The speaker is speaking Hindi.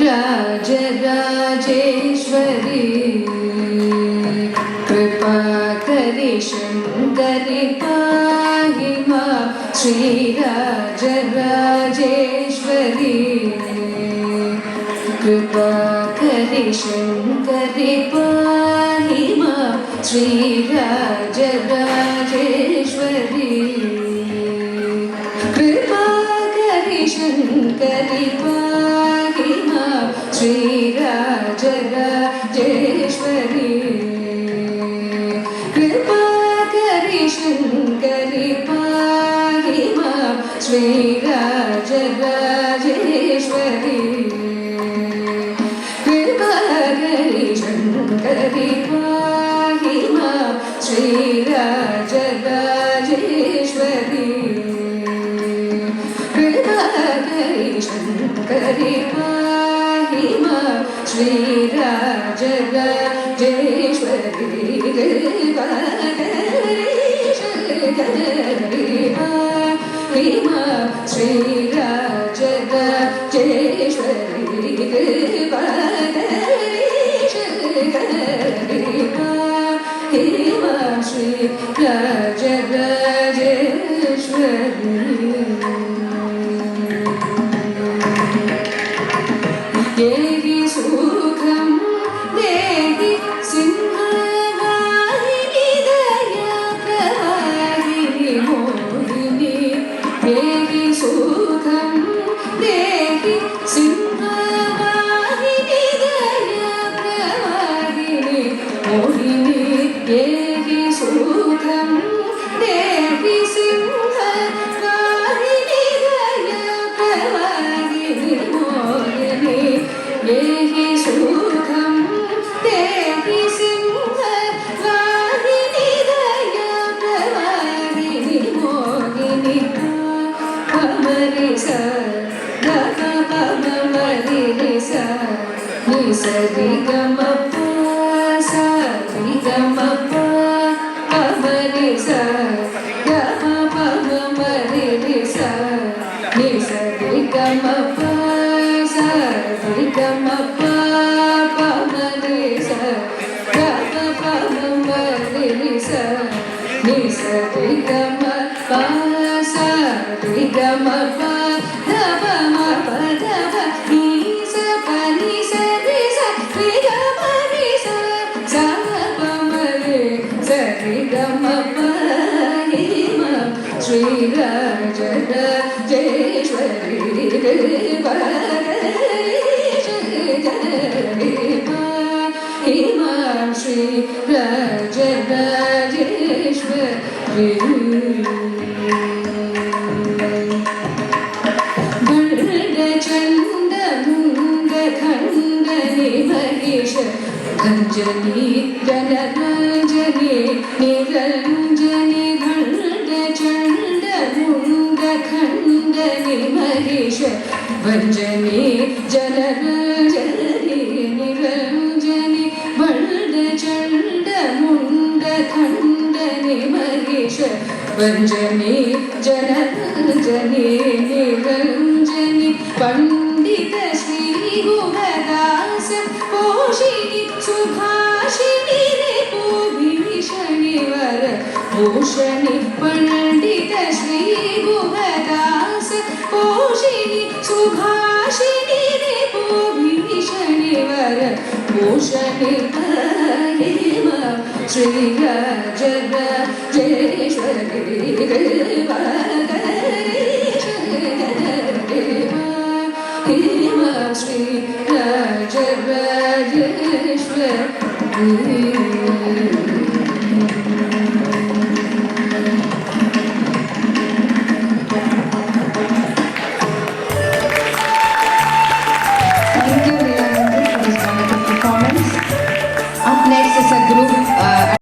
राजराजेश्वरी कृपाकरि शङ्करि पाहि मां श्रीराजराजेश्वरी कृपाकरि शङ्करि पाहि मां श्रीराजराजेश्वरी कृपाकरि शङ्करि पाहि मां श्रीराजराजेश्वरी कृपाकरि शङ्करि पाहि मां श्रीराजराजेश्वरी कृपाकरि शङ्करि पाहि मां श्रीराजराजेश्वरी कृपाकरि शङ्करि पाहि मां श्रीराजराजेश्वरी कृपाकरि शङ्करि पाहि मां श्रीराजराजेश्वरी कृपाकरि शङ्करि पाहि मां श्रीराजराजेश्वरी देहि सुखं देहि सिंहवाहिनी दयाप्रवाहिनी मोहिनी देहि सुखं देहि सिंहवाहिनी दयाप्रवाहिनी मोहिनी देहि सुखं देहि सिंहवाहिनी दयाप्रवाहिनी मोहिनी देहि सुखं देहि सिंहवाहिनी दयाप्रवाहिनी मोहिनी पमरि स ग पमरि स नि स रि ग म प स रि ग म प पमरि स ग पमरि स नि स रि ग म प स रि ग म प पमरि स ग पमरि स नि स रि ग म प स रि ग म प ध प म प ध प नि स प नि स रि स रि ग म रि स स प म रि स रि ग म प हि मां श्रीराजराजेश्वरी कृपाकरि शङ्करि पाहि मां श्रीराजराजेश्वरी चण्डमुण्डखण्डनि महिष भञ्जनि जनरञ्जनि निरञ्जनि भण्डचण्डमुण्डखण्डनि महिष भञ्जनि जनरञ्जनि निरञ्जनि भण्डचण्डमुण्डखण्डनि महिष भञ्जनि जनरञ्जनि निरञ्जनि पंडित श्री गुहदास पोषिणि सुभाषिणि रिपुभीषणि वर भूषणि पंडित श्री गुहदास पोषिणि सुभाषिणि रिपुभीषणि वर भूषणि पाहि मां श्रीराजराजेश्वरी कृपाकरि शङ्करि पाहि मां श्रीराजराजेश्वरी